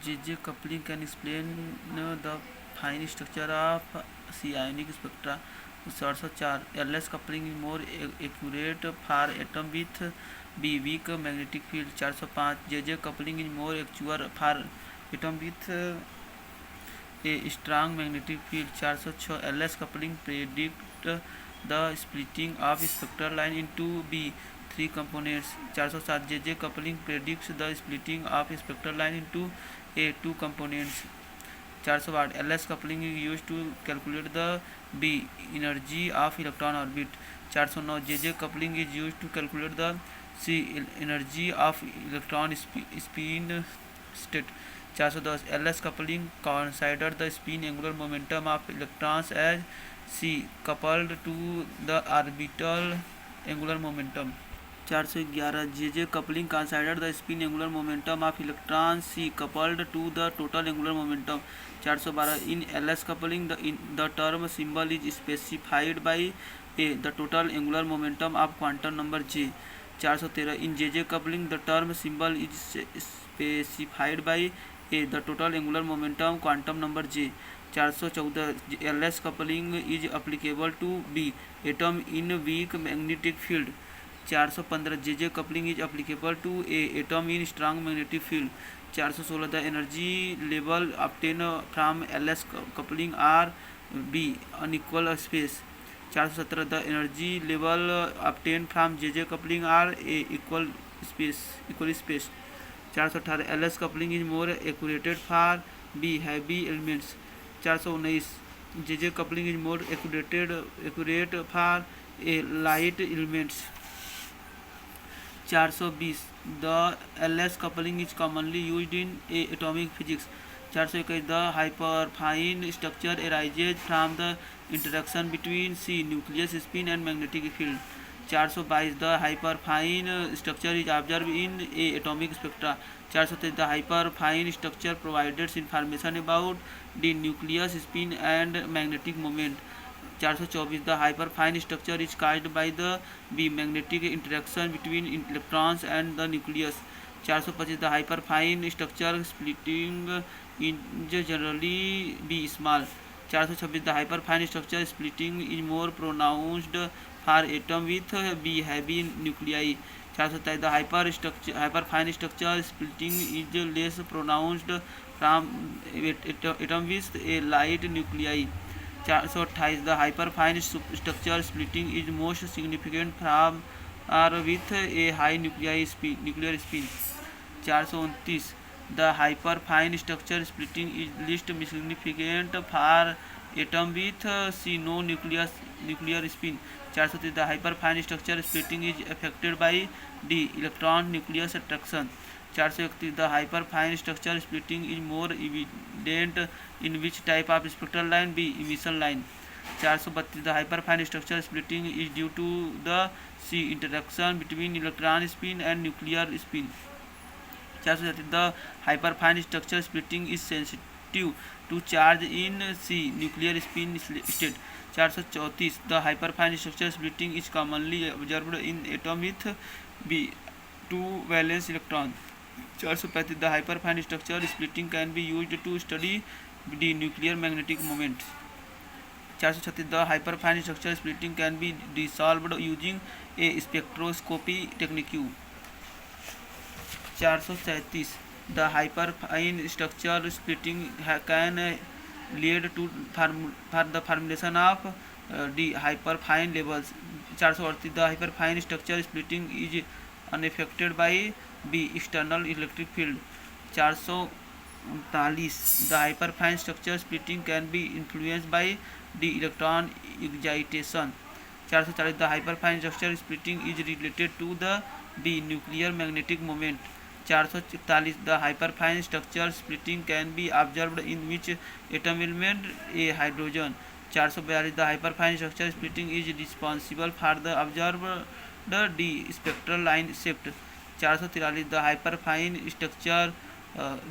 J coupling can explain the fine structure of C ionic spectra. 404 LS coupling is more accurate for atom with B weak magnetic field. 405 JJ coupling is more accurate for atom with a strong magnetic field. 406 LS coupling predict the splitting of spectral line into B three components. 407 JJ coupling predicts the splitting of spectral line into A two components. 408 LS coupling is used to calculate the B energy of electron orbit. 409 JJ coupling is used to calculate the C energy of electron spin state. 410 LS coupling considers the spin angular momentum of electrons as C coupled to the orbital angular momentum. 411 JJ coupling considers the spin angular momentum of electrons C coupled to the total angular momentum. 412 in LS coupling the term symbol is specified by A the total angular momentum of quantum number J. 413 in JJ coupling the term symbol is specified by A the total angular momentum quantum number J. 414 LS coupling is applicable to B atom in weak magnetic field. 415 JJ coupling is applicable to A atom in strong magnetic field. 416 the energy level obtained from LS coupling are B unequal space. 417 the energy level obtained from JJ coupling are A equal space. 418 LS coupling is more accurate for B heavy elements. 419 JJ coupling is more accurate for A light elements. 420 the LS coupling is commonly used in atomic physics. 421 the hyperfine structure arises from the interaction between C nucleus spin and magnetic field. 422 the hyperfine structure is observed in atomic spectra. 423 the hyperfine structure provides information about the nucleus spin and magnetic moment. 424 the hyperfine structure is caused by the magnetic interaction between electrons and the nucleus. 425 the hyperfine structure splitting is generally be small. 426 the hyperfine structure splitting is more pronounced for atom with B heavy nuclei. 427 the hyperfine structure splitting is less pronounced from atom with a light nuclei. 428 the hyperfine structure splitting is most significant from or with a high nuclear spin. 429 the hyperfine structure splitting is least significant for atom with C no nuclear spin. 430 the hyperfine structure splitting is affected by the electron nucleus attraction. 431 the hyperfine structure splitting is more evident in which type of spectral line B emission line. 432 the hyperfine structure splitting is due to the C interaction between electron spin and nuclear spin. 433 the hyperfine structure splitting is sensitive to charge in C nuclear spin state. 434 the hyperfine structure splitting is commonly observed in atom with B two valence electron. 435 the hyperfine structure splitting can be used to study the nuclear magnetic moment. 436 the hyperfine structure splitting can be resolved using a spectroscopy technique. 437 the hyperfine structure splitting can lead to for the formulation of the hyperfine levels. 438 the hyperfine structure splitting is unaffected by the external electric field. 439 the hyperfine structure splitting can be influenced by the electron excitation. 440 the hyperfine structure splitting is related to the nuclear magnetic moment. 441 the hyperfine structure splitting can be observed in which atom element a hydrogen. 442 the hyperfine structure splitting is responsible for the observed d spectral line shift. 443 the hyperfine structure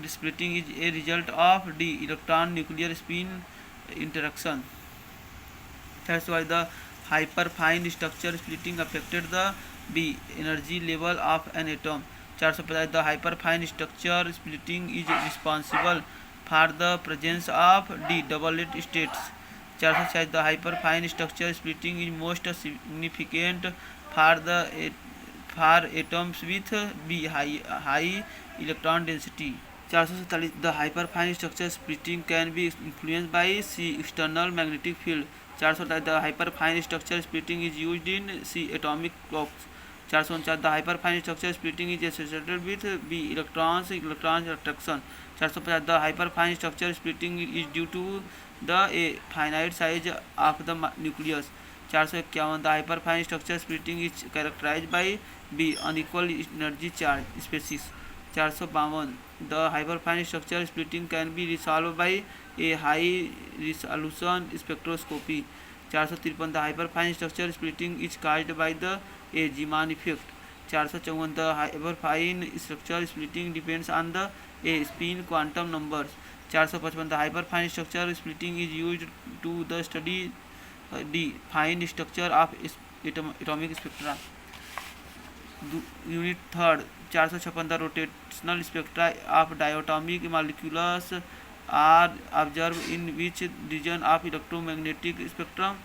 splitting is a result of the electron nuclear spin interaction. That's why the hyperfine structure splitting affected the B energy level of an atom. 450 the hyperfine structure splitting is responsible for the presence of the doublet states. 446 the hyperfine structure splitting is most significant for the for atoms with be high electron density. 447 the hyperfine structure splitting can be influenced by see external magnetic field. 448 the hyperfine structure splitting is used in see atomic clocks. 449 the hyperfine structure splitting is associated with B electrons attraction. 450 the hyperfine structure splitting is due to the A finite size of the nucleus. 451 the hyperfine structure splitting is characterized by B unequal energy charge species. 452 the hyperfine structure splitting can be resolve by a high resolution spectroscopy. 453 the hyperfine structure splitting is caused by the A Zeeman effect. 454 the hyperfine structure splitting depends on the A spin quantum numbers. 455 the hyperfine structure splitting is used to the study the fine structure of atomic spectra. Unit third 456 the rotational spectra of diatomic molecules are observe in which region of electromagnetic spectrum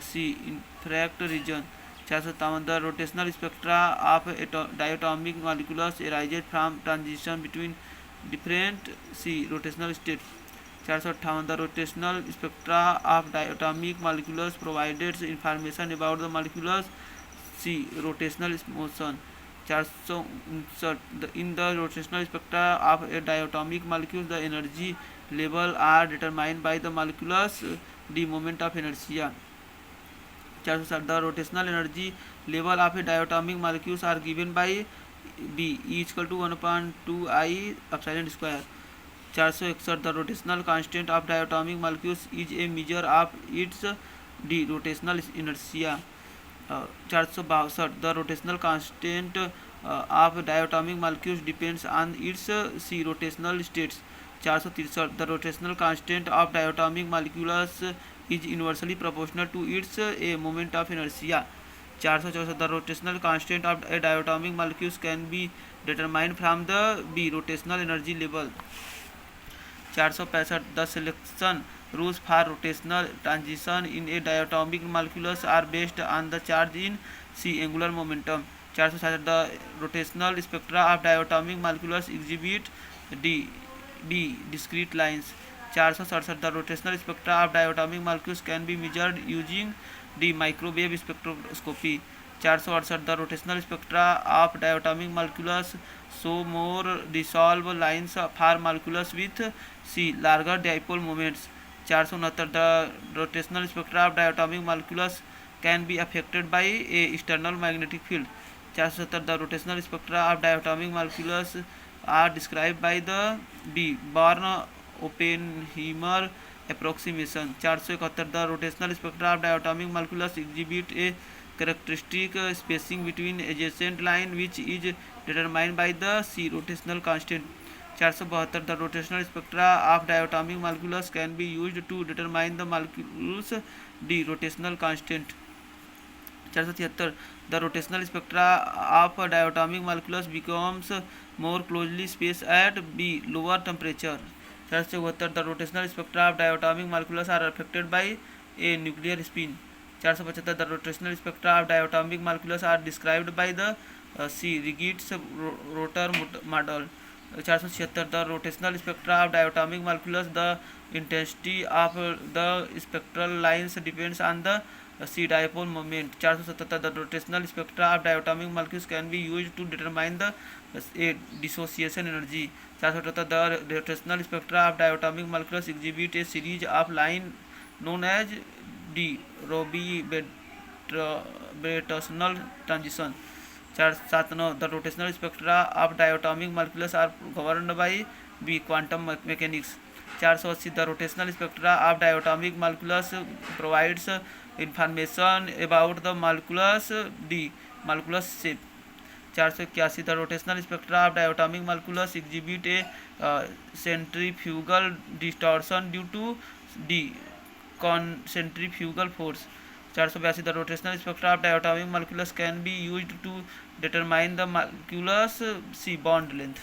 C infrared region. 457 the rotational spectra of diatomic molecules arises from transition between different C rotational state. 458 the rotational spectra of diatomic molecules provided information about the molecules C rotational motion. 459 in the rotational spectra of a diatomic molecule the energy level are determined by the molecules the moment of inertia। 460 the rotational energy level of a diatomic molecules are given by B E equal to 1/2 I epsilon square। 461 the rotational constant of diatomic molecules is a measure of its the rotational inertia। 462 the rotational constant of diatomic molecules depends on its c rotational states। 463 the rotational constant of diatomic molecules is inversely proportional to its a moment of inertia। 464 the rotational constant of a diatomic molecules can be determined from the b rotational energy level। 465 the selection rules for rotational transition in a diatomic molecules are based on the charge in c angular momentum। 467 the rotational spectra of diatomic molecules exhibit d discrete lines। 467 the rotational spectra of diatomic molecules can be measured using the microwave spectroscopy। 468 the rotational spectra of diatomic molecules show more dissolved lines for molecules with c larger dipole moments। 469 the rotational spectra of diatomic molecules can be affected by a external magnetic field। 470 the rotational spectra of diatomic molecules are described by the b Born-Oppenheimer approximation। 471 the rotational spectra of diatomic molecules exhibit a characteristic spacing between adjacent line which is determined by the c rotational constant। 472 the rotational spectra of diatomic molecules can be used to determine the molecules d rotational constant। 473 the rotational spectra of diatomic molecules becomes more closely spaced at b lower temperature। 474 the rotational spectra of diatomic molecules are affected by a nuclear spin। 475 the rotational spectra of diatomic molecules are described by the c Rigid's rotor model। 476 the rotational spectra of diatomic molecules the intensity of the spectral lines depends on the c dipole moment। 477 the rotational spectra of diatomic molecules can be used to determine the a dissociation energy। 478 the rotational spectra of diatomic molecules exhibit a series of lines known as d Roby-Brattonal transition। 479 the rotational spectra of diatomic molecules are governed by b quantum mechanics। 480 the rotational spectra of diatomic molecules provides information about the molecules d molecules shape। 481 the rotational spectra of diatomic molecules exhibit a centrifugal distortion due to d centrifugal force। 482 the rotational spectra of diatomic molecules can be used to determine the molecule's C bond length.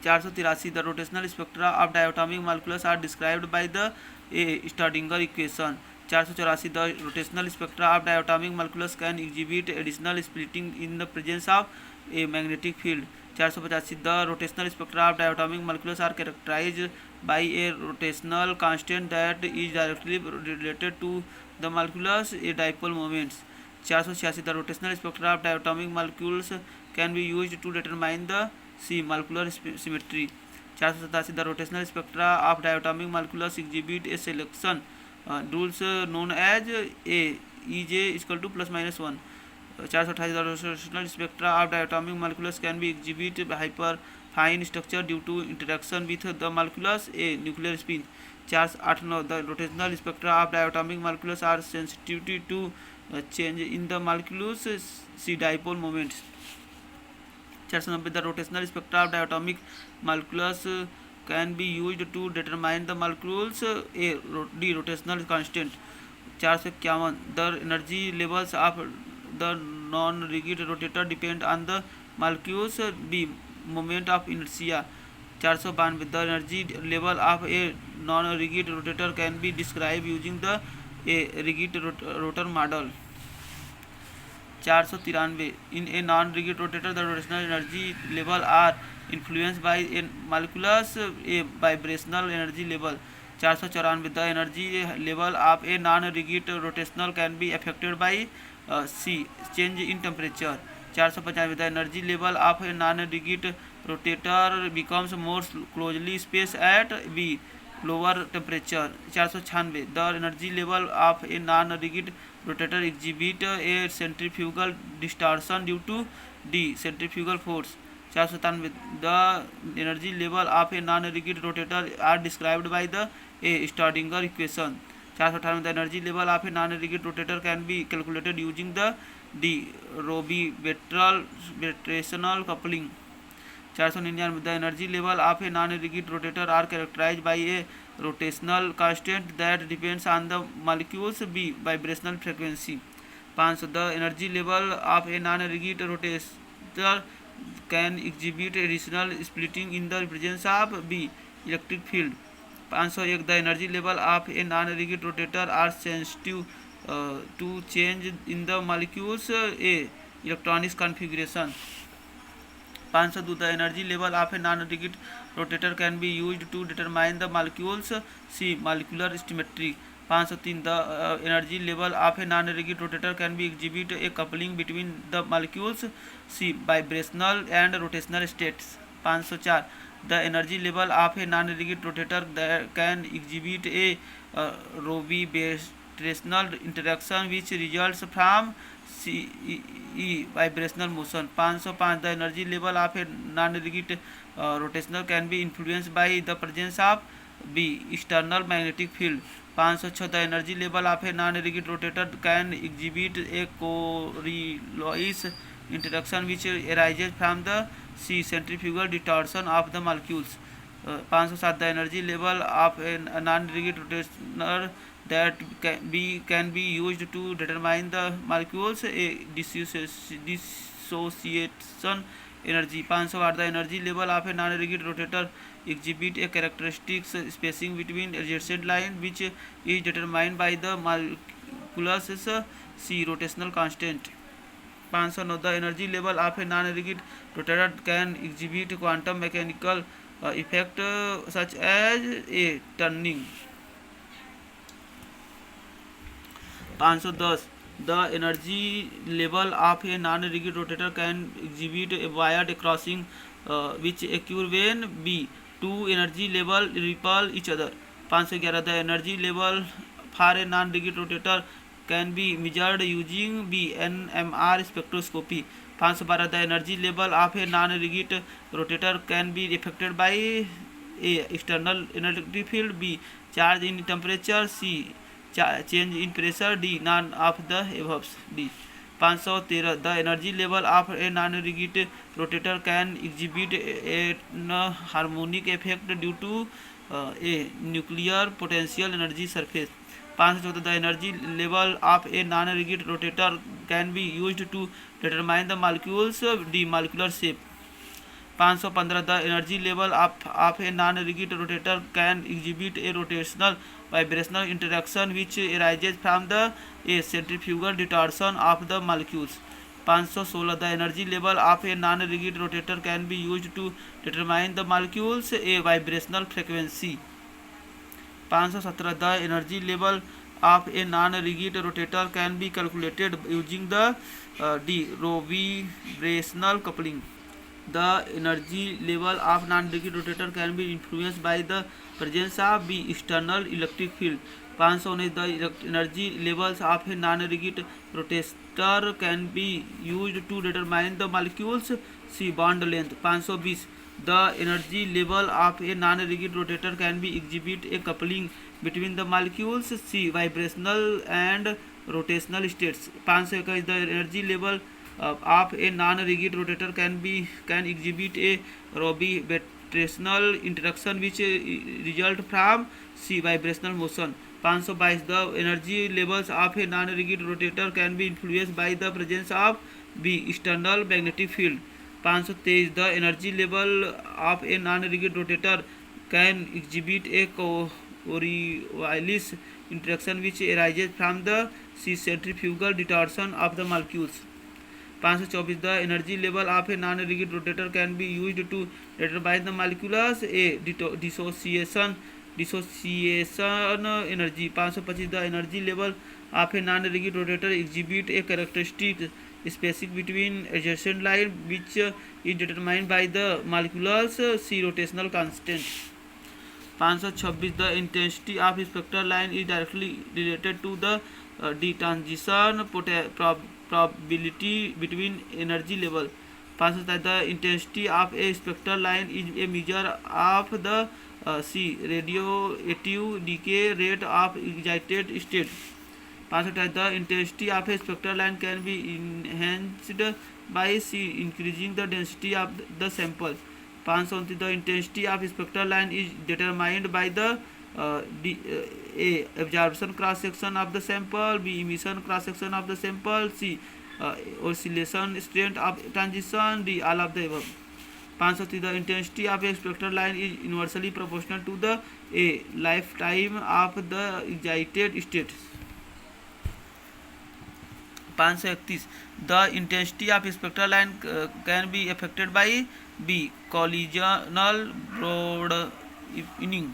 483 the rotational spectra of diatomic molecules are described by the Schrodinger equation. 484 the rotational spectra of diatomic molecules can exhibit additional splitting in the presence of a magnetic field. 485 the rotational spectra of diatomic molecules are characterized by a rotational constant that is directly related to the molecules a dipole moments। 486 the rotational spectra of diatomic molecules can be used to determine the C molecular symmetry। 487 the rotational spectra of diatomic molecules exhibit a selection rules known as a EJ is equal to plus minus 1। 428 the rotational spectra of diatomic molecules can be exhibit hyper fine structure due to interaction with the molecules a nuclear spin। 489 the rotational spectra of diatomic molecules are sensitive to change in the molecules C dipole moments। 490 the rotational spectra of diatomic molecules can be used to determine the molecules a d rotational constant। 451 the energy levels of the non-rigid rotator depend on the molecules b moment of inertia। 492 the energy level of a non-rigid rotator can be described using the a rigid rotor model। 493 in a non-rigid rotator the rotational energy level are influenced by a molecules a vibrational energy level। 494 the energy level of a non-rigid rotational can be affected by C change in temperature। 495 the energy level of a non-rigid rotator becomes more closely spaced at B lower temperature। 496 the energy level of a non-rigid rotator exhibit a centrifugal distortion due to D centrifugal force। 497 the energy level of a non-rigid rotator are described by the a Schrödinger equation। 498 the energy level of a non-rigid rotator can be calculated using the D rotational coupling। 499 the energy level of a non-rigid rotator are characterized by a rotational constant that depends on the molecules b vibrational frequency। 500 the energy level of a non-rigid rotator can exhibit additional splitting in the presence of b electric field। 501 the energy level of a non-rigid rotator are sensitive to change in the molecules a electronics configuration। 502 the energy level of a non-rigid rotator can be used to determine the molecules C molecular symmetry। 503 the energy level of a non-rigid rotator can be exhibit a coupling between the molecules C vibrational and rotational states। 504 the energy level of a non-rigid rotator that can exhibit a rotational interaction which results from C vibrational motion। 505 the energy level of a non-rigid rotational can be influenced by the presence of B external magnetic field। 506 the energy level of a non-rigid rotator can exhibit a Coriolis interaction which arises from the C centrifugal distortion of the molecules। 507 the energy level of a non-rigid rotator that can be used to determine the molecules a dissociation energy। 508 the energy level of a non-rigid rotator exhibit a characteristic spacing between adjacent lines which is determined by the molecules C rotational constant। 509 the energy level of a non-rigid rotator can exhibit quantum mechanical effect such as a turning। 510 the energy level of a non-rigid rotator can exhibit a wired crossing which occur when B two energy level repel each other। 511 the energy level for a non-rigid rotator can be measured using B NMR spectroscopy। 512 the energy level of a non-rigid rotator can be affected by a external electric field B charge in temperature C change in pressure D none of the above D। 513 the energy level of a non-rigid rotator can exhibit a harmonic effect due to a nuclear potential energy surface। 514 the energy level of a non rigid rotator can be used to determine the molecule's D molecular shape 515 the energy level of a non rigid rotator can exhibit a rotational vibrational interaction which arises from the a centrifugal distortion of the molecules 516 the energy level of a non rigid rotator can be used to determine the molecule's a vibrational frequency 517 the energy level of a non rigid rotator can be calculated using the D rovibrational coupling the energy level of non-rigid rotator can be influenced by the presence of B external electric field 519 the energy levels of a non-rigid rotator can be used to determine the molecules C bond length 520 the energy level of a non-rigid rotator can be exhibit a coupling between the molecules C vibrational and rotational states 521 the energy level of a non-rigid rotator can exhibit a rotational interaction which result from C vibrational motion 522 the energy levels of a non-rigid rotator can be influenced by the presence of B external magnetic field 523 the energy level of a non-rigid rotator can exhibit a Coriolis interaction which arises from the C centrifugal distortion of the molecules 524 the energy level of a non-rigid rotator can be used to determine the molecules a dissociation energy 525 the energy level of a non-rigid rotator exhibit a characteristic spacing between adjacent line which is determined by the molecules C rotational constant 526 the intensity of spectral line is directly related to the detransition probability between energy level 527 the intensity of a spectral line is a measure of the C radioactive decay rate of excited state 528 the intensity of a spectral line can be enhanced by C increasing the density of the sample 529 the intensity of spectral line is determined by the A absorption cross section of the sample, B emission cross section of the sample, C oscillation strength of transition, D all of the above 530 the intensity of a spectral line is inversely proportional to the A lifetime of the excited state 531 the intensity of spectral line can be affected by B collisional broadening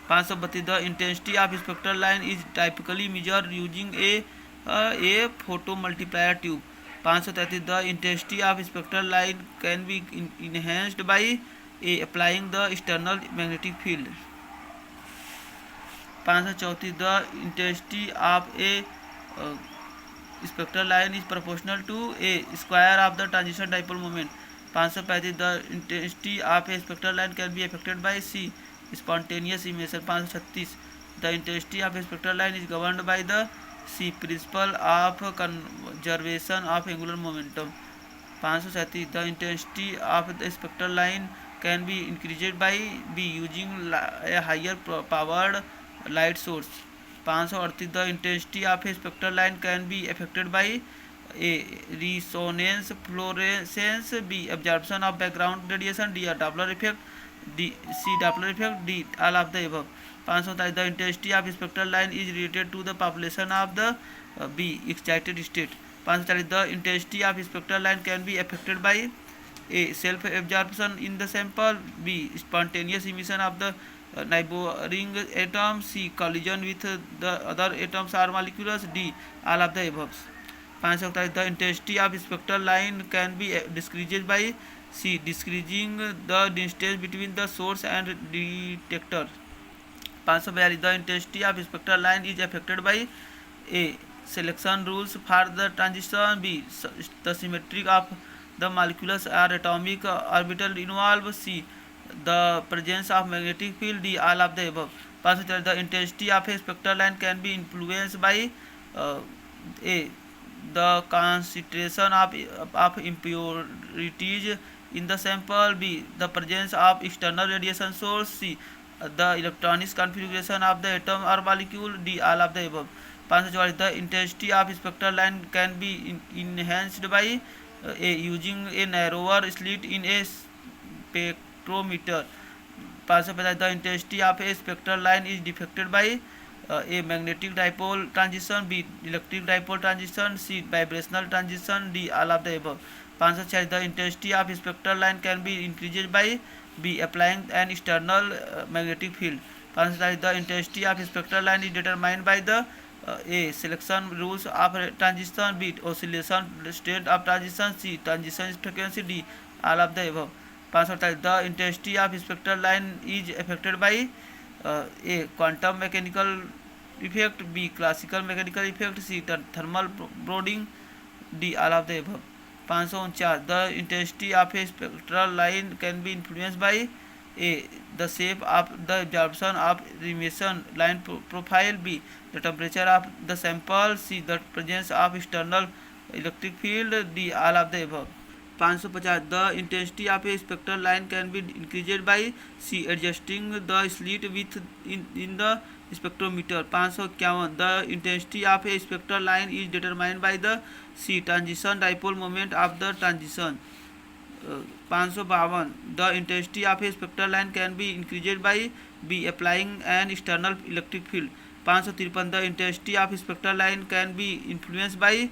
532 the intensity of spectral line is typically measured using a photomultiplier tube 533 the intensity of spectral line can be enhanced by a applying the external magnetic field 534 the intensity of a spectral line is proportional to a square of the transition dipole moment 535 the intensity of a spectral line can be affected by C spontaneous emission 536 the intensity of a spectral line is governed by the C principle of conservation of angular momentum 537 the intensity of the spectral line can be increased by B using a higher powered light source 538 the intensity of a spectral line can be affected by A resonance fluorescence, B absorption of background radiation, D a Doppler effect, D C Doppler effect, D all of the above 530 the intensity of spectral line is related to the population of the B excited state 540 the intensity of spectral line can be affected by A self absorption in the sample, B spontaneous emission of the neighboring atom, C collision with the other atoms or molecules, D all of the above 540 the intensity of spectral line can be decreased by C decreasing the distance between the source and detector 542 the intensity of spectral line is affected by A selection rules for the transition, B the symmetry of the molecules or atomic orbital involved, C the presence of magnetic field, D all of the above 543 the intensity of a spectral line can be influenced by A the concentration of impurities in the sample, B the presence of external radiation source, C the electronics configuration of the atom or molecule, D. All of the above. 544. The intensity of spectral line can be enhanced by using a narrower slit in a spectrometer. 550. The intensity of a spectral line is affected by a magnetic dipole transition, B. electric dipole transition, C. vibrational transition, D. all of the above. 546. The intensity of spectral line can be increased by B. applying an external magnetic field. 547. The intensity of spectral line is determined by the A. selection rules of transition, B. oscillation state of transition, C. transition frequency, D. all of the above. 548. The intensity of spectral line is affected by A. quantum mechanical effect, B. classical mechanical effect, C. thermal broadening, D. all of the above. 549. The intensity of a spectral line can be influenced by A. the shape of the absorption of emission line profile, B. the temperature of the sample, C. the presence of external electric field, D. all of the above. 550. The intensity of a spectral line can be increased by C. adjusting the slit width in the spectrometer. 551. The intensity of a spectral line is determined by the C. transition dipole moment of the transition. 552. The intensity of a spectral line can be increased by B. applying an external electric field. 553. The intensity of a spectral line can be influenced by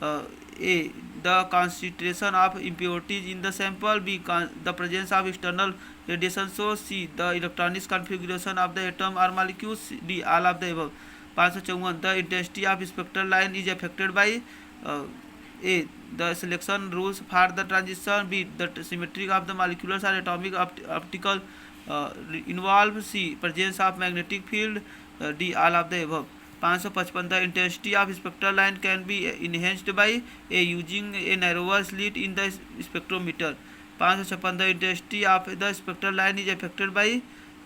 A. the concentration of impurities in the sample, B. the presence of external radiation source, C. the electronics configuration of the atom or molecules, D. all of the above. 554. The intensity of spectral line is affected by A. the selection rules for the transition, B. the symmetry of the molecules or atomic optical involved, C. presence of magnetic field, D. all of the above. 555. The intensity of spectral line can be enhanced by A. using a narrower slit in the spectrometer. 556. The intensity of the spectral line is affected by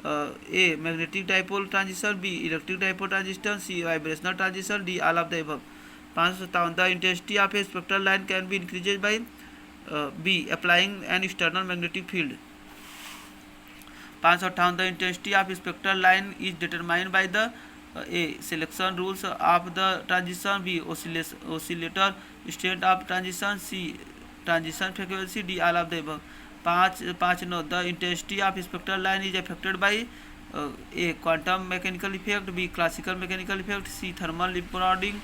A. magnetic dipole transition, B. electric dipole transition, C. vibrational transition, D. all of the above. 557. The intensity of a spectral line can be increased by B. applying an external magnetic field. 558. The intensity of spectral line is determined by the A. selection rules of the transition, B. oscillator state of transition, C. transition frequency, D. all of the above. 559. The intensity of spectral line is affected by A. quantum mechanical effect, B. classical mechanical effect, C. thermal broadening,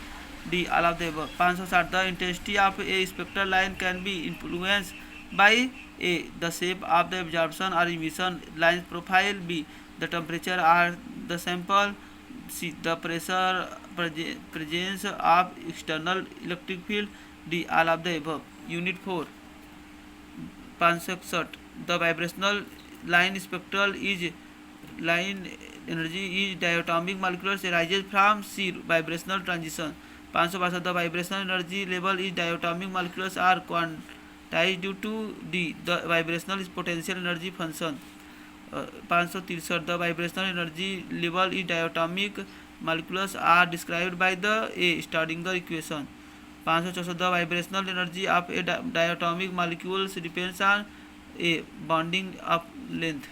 D. all of the above. 560. The intensity of a spectral line can be influenced by A. the shape of the absorption or emission line profile, B. the temperature or the sample, C. the presence of external electric field, D. all of the above. Unit 4. 561. The vibrational line spectral is line energy is diatomic molecules arises from C. vibrational transition. 562. The vibrational energy level is diatomic molecules are quantized due to D. the vibrational potential energy function. 563. The vibrational energy level in diatomic molecules are described by the A. studying the equation. 564. The vibrational energy of a diatomic molecules depends on A. bonding of length.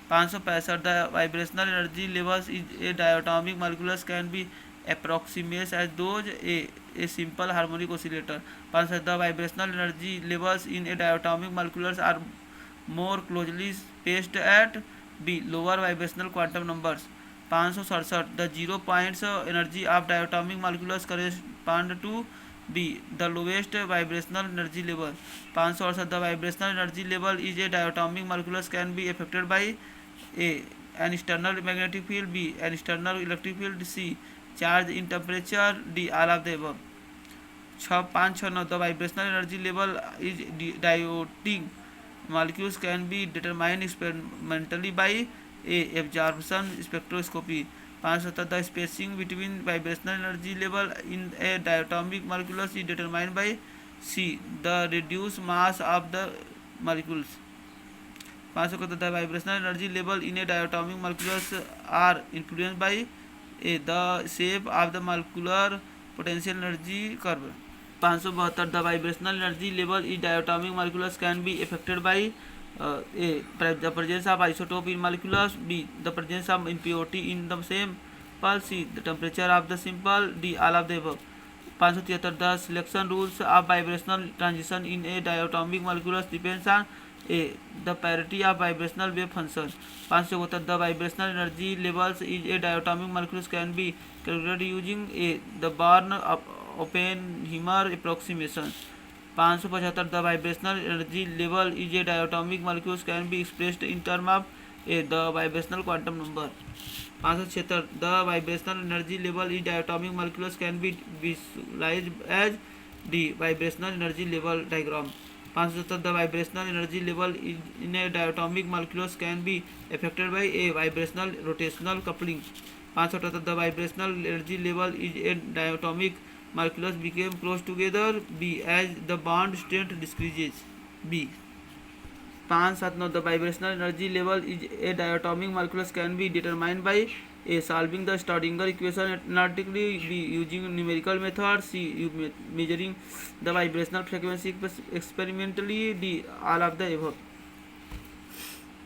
565. The vibrational energy levels in a diatomic molecules can be approximated as those a simple harmonic oscillator. 566. The vibrational energy levels in a diatomic molecules are more closely spaced at B. lower vibrational quantum numbers. 567. The 0 points energy of diatomic molecules correspond to B. the lowest vibrational energy level. 568. The vibrational energy level is a diatomic molecules can be affected by A. an external magnetic field, B. an external electric field, C. charge in temperature, D. all of the above. 569. The vibrational energy level is diotic molecules can be determined experimentally by A. absorption spectroscopy. 570. The spacing between vibrational energy level in a diatomic molecules is determined by C. the reduced mass of the molecules. 571. The vibrational energy level in a diatomic molecules are influenced by A. the shape of the molecular potential energy curve. 572. The vibrational energy level in diatomic molecules can be affected by A. The presence of isotope in molecules. B. The presence of impurity in the same sample. C. The temperature of the sample. D. All of the above. 573. The selection rules of vibrational transition in a diatomic molecules depends on A. The parity of vibrational wave function. 574. The vibrational energy levels in a diatomic molecules can be calculated using A. The Born-Oppenheimer approximation. 575. The vibrational energy level is a diatomic molecules can be expressed in terms of A. The vibrational quantum number. 576. The vibrational energy level in diatomic molecules can be visualized as D. Vibrational energy level diagram. 577. The vibrational energy level in a diatomic molecules can be affected by A. Vibrational rotational coupling. 578. The vibrational energy level is a diatomic molecules become close together. B. As the bond strength decreases. B. 579. The vibrational energy level is a diatomic molecules can be determined by A. Solving the Schrodinger equation analytically. B. Using numerical method. C. Measuring the vibrational frequency experimentally. D. All of the above.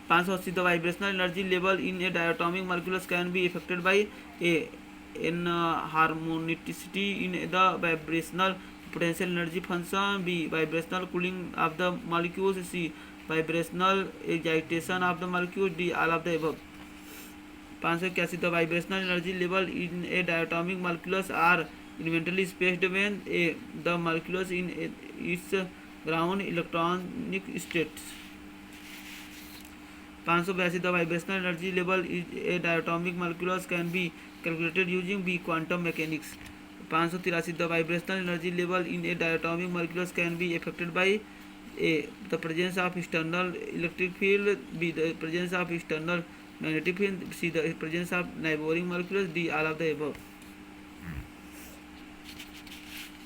580. The vibrational energy level in a diatomic molecules can be affected by A. Harmonicity in the vibrational potential energy function. B. Vibrational cooling of the molecules. C. Vibrational excitation of the molecule. D. All of the above. 581. The vibrational energy level in a diatomic molecules are inventory spaced when A. The molecules in its ground electronic states. 582. The vibrational energy level in a diatomic molecules can be calculated using B. Quantum mechanics. 583. The vibrational energy level in a diatomic molecules can be affected by A. The presence of external electric field. B. The presence of external magnetic field. C. The presence of neighboring molecules. D. All of the above.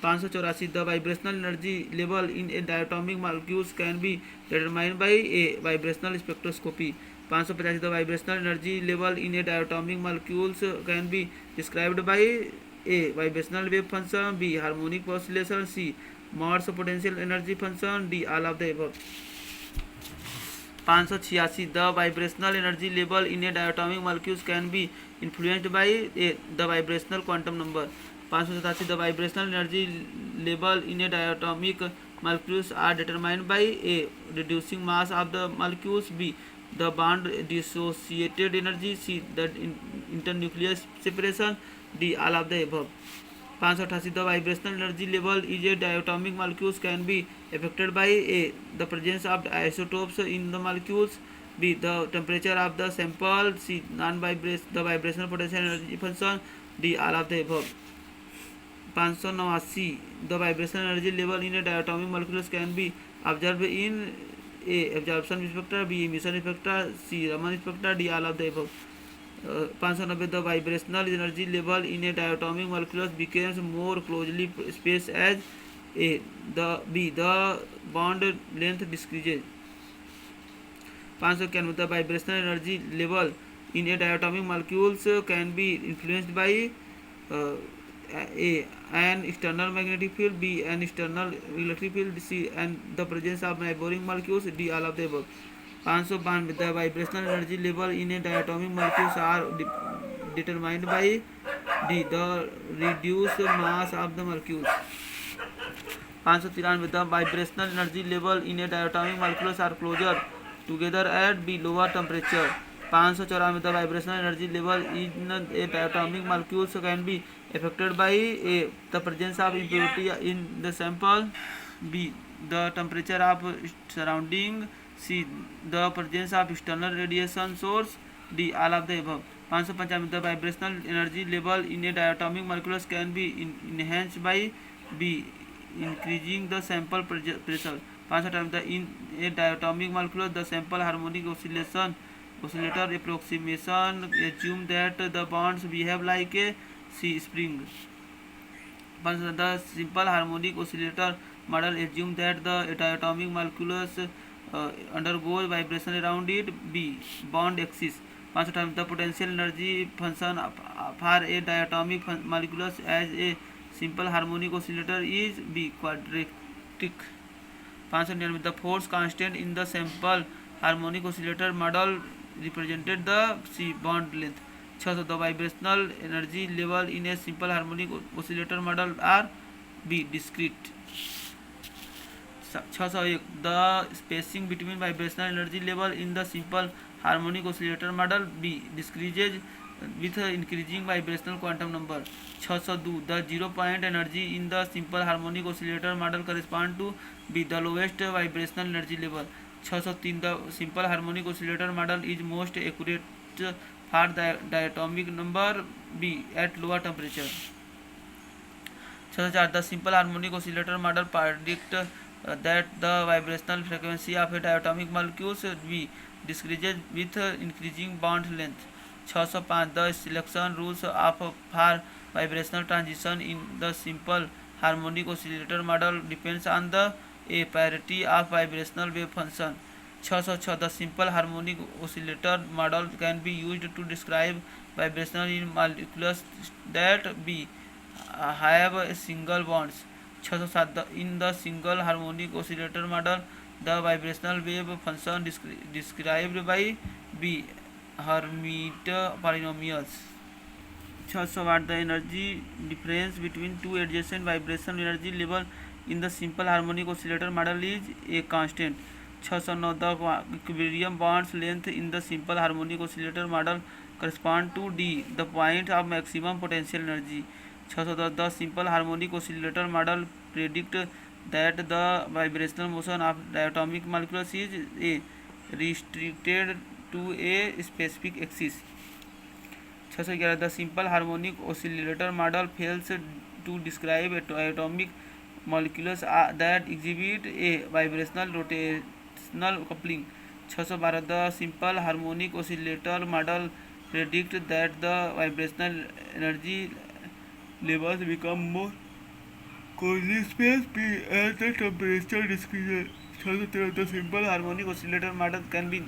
584. The vibrational energy level in a diatomic molecules can be determined by A. Vibrational spectroscopy. 585. The vibrational energy level in a diatomic molecules can be described by A. Vibrational wave function. B. Harmonic oscillation. C. Morse potential energy function. D. All of the above. 586. The vibrational energy level in a diatomic molecules can be influenced by A. The vibrational quantum number. 587. The vibrational energy level in a diatomic molecules are determined by A. Reducing mass of the molecules. B. The bond dissociated energy. C. The internuclear separation. D. All of the above. 588. The vibrational energy level in a diatomic molecules can be affected by A. The presence of isotopes in the molecules. B. The temperature of the sample. C. The vibrational potential energy function. D. All of the above. 589. The vibrational energy level in a diatomic molecules can be observed in A. Absorption spectra. B. Emission spectra. C. Raman spectra. D. All of the above. 590. The vibrational energy level in a diatomic molecules becomes more closely spaced as A. The bond length decreases. 591. The vibrational energy level in a diatomic molecules can be influenced by A. An external magnetic field. B. An external electric field. C. And the presence of neighboring molecules. D. All of the above. 592. The vibrational energy level in a diatomic molecules are determined by D. The reduced mass of the molecules. 593. The vibrational energy level in a diatomic molecules are closer together at B. Lower temperature. 594. The vibrational energy level in a diatomic molecules can be affected by A. The presence of impurity in the sample. B. The temperature of surrounding. C. The presence of external radiation source. D. All of the above. 595. The vibrational energy level in a diatomic molecules can be enhanced by B. Increasing the sample pressure. 596. In a diatomic molecule, the sample harmonic oscillator approximation assume that the bonds behave like a C spring. The simple harmonic oscillator model assumes that the diatomic molecules undergoes vibration around it. B. Bond axis. 5 the potential energy function for a diatomic molecules as a simple harmonic oscillator is B. Quadratic. 5 the force constant in the sample harmonic oscillator model represented the C bond length. 600 the vibrational energy level in a simple harmonic oscillator model are B discrete. 601 the spacing between vibrational energy level in the simple harmonic oscillator model B decreases with increasing vibrational quantum number. 602 the 0 point energy in the simple harmonic oscillator model correspond to B the lowest vibrational energy level. 603 the simple harmonic oscillator model is most accurate for the diatomic number B at lower temperature. 604 the simple harmonic oscillator model predict that the vibrational frequency of a diatomic molecules V decreases with increasing bond length. 605 the selection rules for vibrational transition in the simple harmonic oscillator model depends on the a parity of vibrational wave function. 606 the simple harmonic oscillator model can be used to describe vibration in molecules that be have a single bonds. 607 in the single harmonic oscillator model the vibrational wave function described by B Hermite polynomials. 608 the energy difference between two adjacent vibration energy level in the simple harmonic oscillator model is a constant. 609 the equilibrium bonds length in the simple harmonic oscillator model correspond to D the point of maximum potential energy. 610 the simple harmonic oscillator model predict that the vibrational motion of diatomic molecules is a restricted to a specific axis. 611 the simple harmonic oscillator model fails to describe atomic molecules that exhibit a vibrational rotational coupling. 612 the simple harmonic oscillator model predict that the vibrational energy levels become more closely spaced as the temperature decreases. 613 the simple harmonic oscillator model can be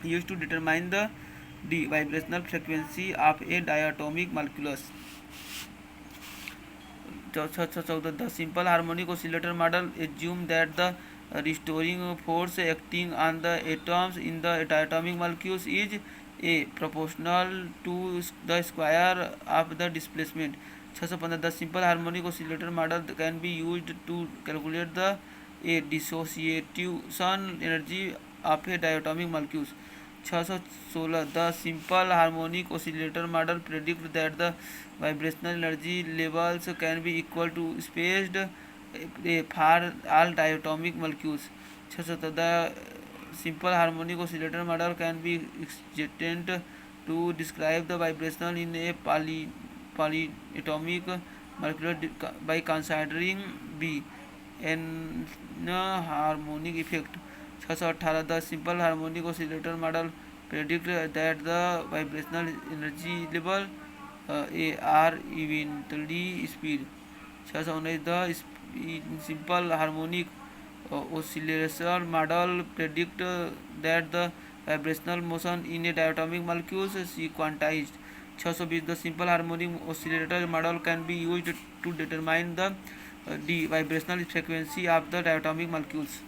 used to determine the D vibrational frequency of a diatomic molecules. 614 the simple harmonic oscillator model assume that the restoring force acting on the atoms in the diatomic molecules is a proportional to the square of the displacement. 615 the simple harmonic oscillator model can be used to calculate the a dissociation energy of a diatomic molecules. 616 the simple harmonic oscillator model predict that the vibrational energy levels can be equal to spaced for all diatomic molecules. 617 the simple harmonic oscillator model can be extended to describe the vibration in a polyatomic molecule by considering B an harmonic effect. 618 the simple harmonic oscillator model predict that the vibrational energy level are eventually speed. 619 the simple harmonic oscillator model predict that the vibrational motion in a diatomic molecules is quantized. 620 the simple harmonic oscillator model can be used to determine the D vibrational frequency of the diatomic molecules.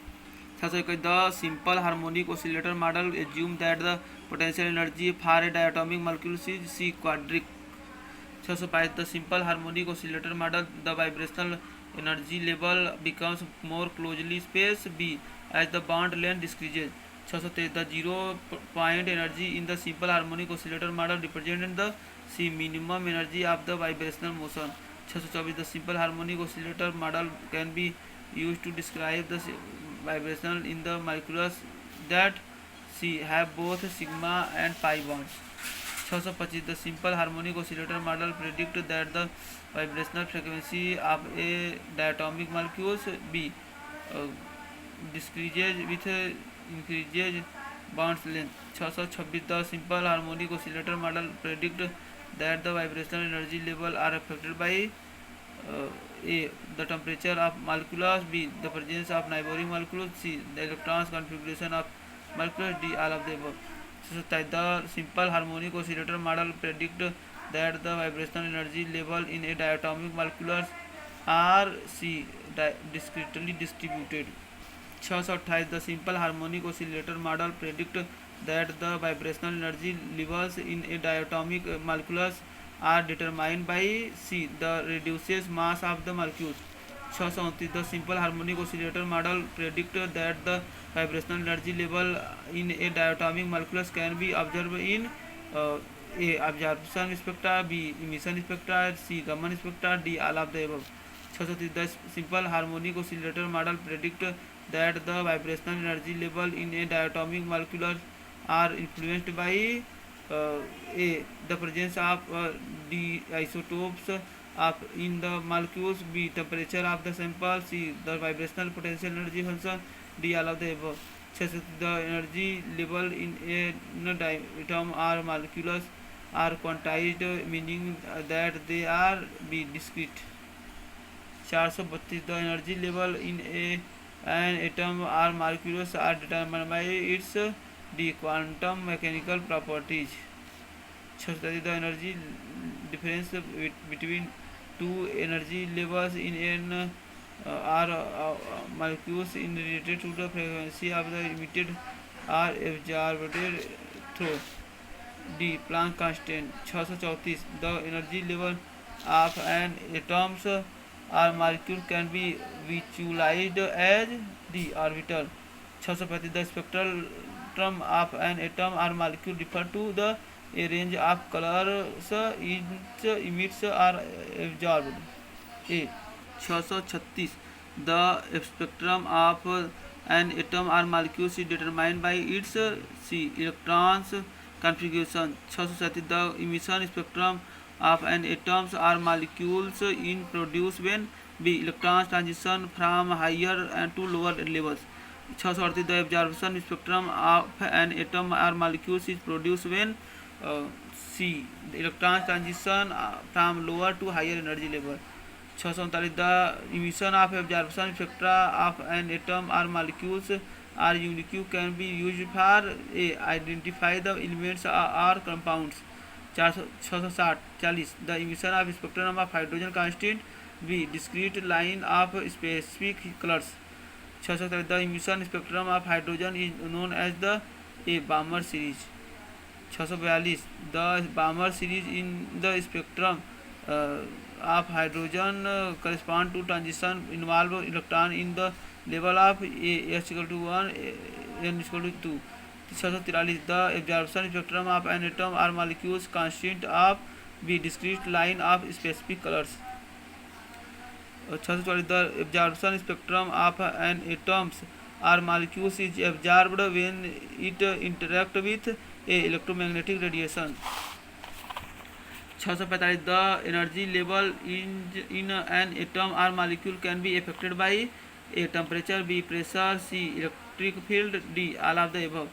621 the simple harmonic oscillator model assume that the potential energy for a diatomic molecule is C quadric. 605 the simple harmonic oscillator model the vibrational energy level becomes more closely spaced B as the bond length decreases. 603 the 0 point energy in the simple harmonic oscillator model represents the C minimum energy of the vibrational motion. 624 the simple harmonic oscillator model can be used to describe the vibration in the molecules that C have both sigma and pi bonds. 625 the simple harmonic oscillator model predict that the vibrational frequency of a diatomic molecules B decreases with increases bonds length. 626 the simple harmonic oscillator model predict that the vibrational energy level are affected by A the temperature of molecules, B the presence of neighboring molecules, C the electrons configuration of molecules, D all of the above. So the simple harmonic oscillator model predict that the vibrational energy level in a diatomic molecules are C discretely distributed. 628 the simple harmonic oscillator model predict that the vibrational energy levels in a diatomic molecules are determined by C the reduces mass of the molecules. 629 the simple harmonic oscillator model predict that the vibrational energy level in a diatomic molecules can be observe in A observation spectra, B emission spectra, C Raman spectra, D all of the above. 630 simple harmonic oscillator model predict that the vibrational energy level in a diatomic molecule are influenced by a the presence of d isotopes of in the molecules, b temperature of the sample, c the vibrational potential energy function, d all of the above. 630 the energy level in a diatom or molecules are quantized, meaning that they are be discrete. 432 the energy level in an atom or molecules are determined by its the quantum mechanical properties. 630 the energy difference between two energy levels in an molecules in related to the frequency of the emitted or absorbed through the Planck constant. 634 the energy level of an atom's or molecule can be visualized as the orbital. 635 the spectrum of an atom or molecule refer to the a range of colors it emits or absorbed. A 636 the spectrum of an atom or molecule is determined by its c electrons configuration. 637 the emission spectrum of an atoms or molecules in produce when b electrons transition from higher and to lower levels. 638 the absorption spectrum of an atom or molecules is produced when c the electrons transition from lower to higher energy level. 639 the emission of absorption spectra of an atom or molecules are unique, can be used for identify the elements or compounds. 660 the emission of spectrum of hydrogen constant, b discrete line of specific colors. 670 the emission spectrum of hydrogen is known as the Balmer series. 642 the Balmer series in the spectrum of hydrogen correspond to transition involve electron in the level of s equal to 1 n equal to 2. 643 the absorption spectrum of an atom or molecules consist of b discrete line of specific colors. 644 the absorption spectrum of an atoms or molecules is absorbed when it interact with a electromagnetic radiation. 645 the energy level in an atom or molecule can be affected by a temperature, b pressure, c electric field, d all of the above.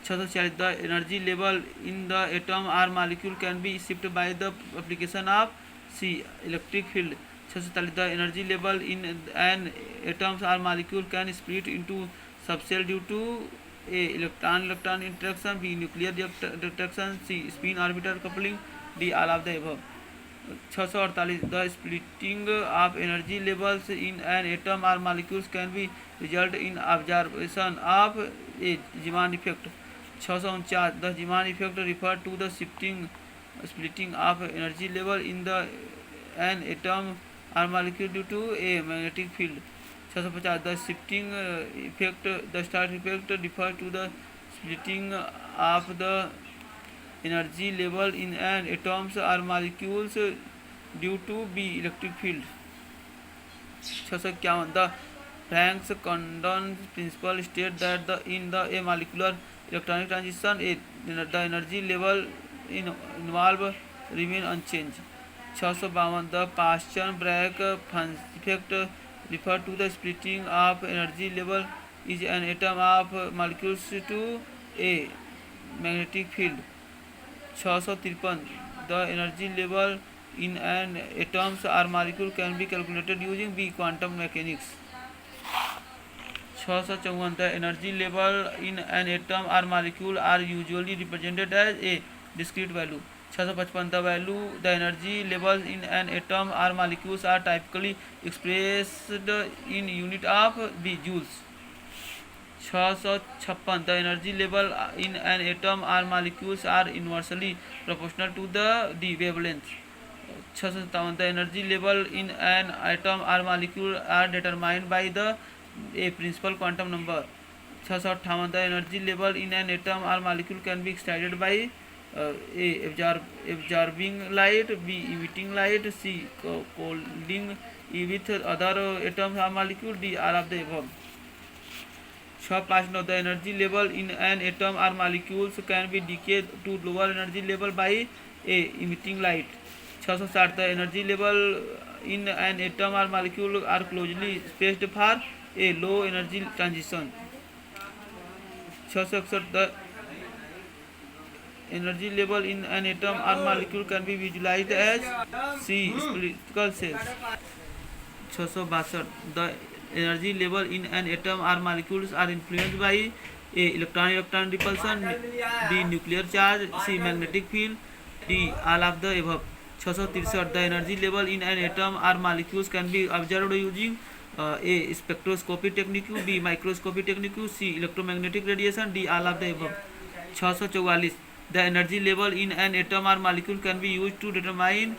646 the energy level in the atom or molecule can be shifted by the application of c electric field. 647 the energy level in an atom or molecule can split into subcell due to a electron interaction, b nuclear reaction, c spin orbital coupling, d all of the above. 648 the splitting of energy levels in an atom or molecules can be result in observation of a Zeeman effect. 649 the Zeeman effect refer to the splitting of energy level in the an atom or molecule due to a magnetic field. 650 the shifting effect, the start effect refer to the splitting of the energy level in an atoms or molecules due to b electric field. 651 the Franck's Condon principle states that in the a molecular electronic transition the energy level involved remain unchanged. 652 the Paschen-Bragg effect refer to the splitting of energy level is an atom of molecules to a magnetic field. 653 the energy level in an atoms or molecule can be calculated using b quantum mechanics. 654 the energy level in an atom or molecule are usually represented as a discrete value. 655 the energy levels in an atom or molecules are typically expressed in unit of b joules. 656 the energy level in an atom or molecules are inversely proportional to the wavelength. 657 the energy level in an atom or molecule are determined by the a principal quantum number. 658 the energy level in an atom or molecule can be excited by a absorbing light, b emitting light, c colliding with other atoms or molecule, d all of the above. 6 the energy level in an atom or molecules can be decayed to lower energy level by a emitting light. 660 the energy level in an atom or molecule are closely spaced for a low energy transition. 661 the energy level in an atom or molecule can be visualized as C spherical cells. 662 the energy level in an atom or molecules are influenced by a electron repulsion, d nuclear charge, c magnetic field, d all of the above. 663 the energy level in an atom or molecules can be observed using a spectroscopy technique, b microscopy technique, c electromagnetic radiation, d all of the above. 644 the energy level in an atom or molecule can be used to determine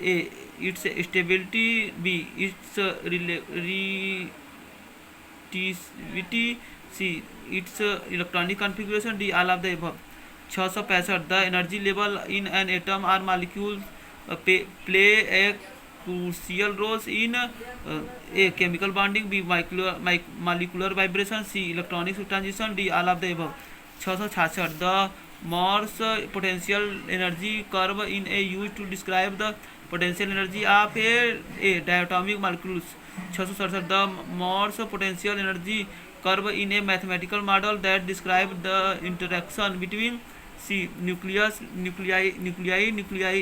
a its stability, b its relativity, c its electronic configuration, d all of the above. 665 the energy level in an atom or molecule play a crucial role in a chemical bonding, b molecular vibration, c electronic transition, d all of the above. 666 the Morse potential energy curve in a used to describe the potential energy of a diatomic molecules. 667 the Morse potential energy curve in a mathematical model that describes the interaction between C nucleus, nuclei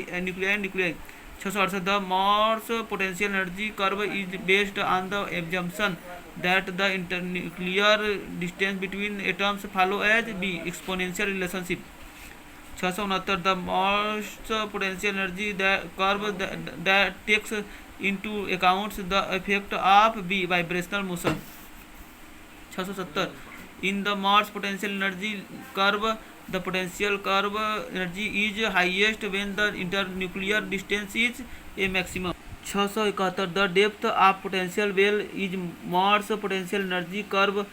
and nuclei. 668 the Morse potential energy curve is based on the assumption that the internuclear distance between atoms follow as b exponential relationship. 669 the Morse potential energy curve that takes into account the effect of b vibrational motion. 670 in the Morse potential energy curve the potential curve energy is highest when the internuclear distance is a maximum. 671 the depth of potential well is Morse potential energy curve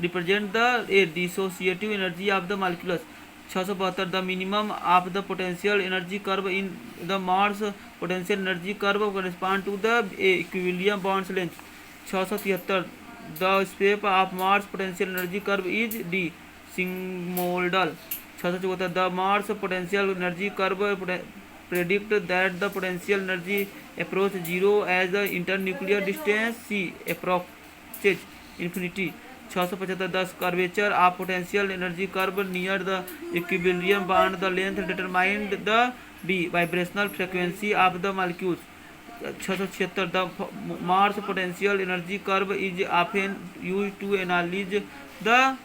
represent the a dissociative energy of the molecules. 672 the minimum of the potential energy curve in the Morse potential energy curve correspond to the equilibrium bonds length. 673 the shape of Morse potential energy curve is d sigmoidal. 674 the Morse potential energy curve predict that the potential energy approach zero as the internuclear distance c approaches infinity. 675 the curvature of potential energy curve near the equilibrium bond the length determined the b vibrational frequency of the molecules. 676 the Morse potential energy curve is often used to analyze the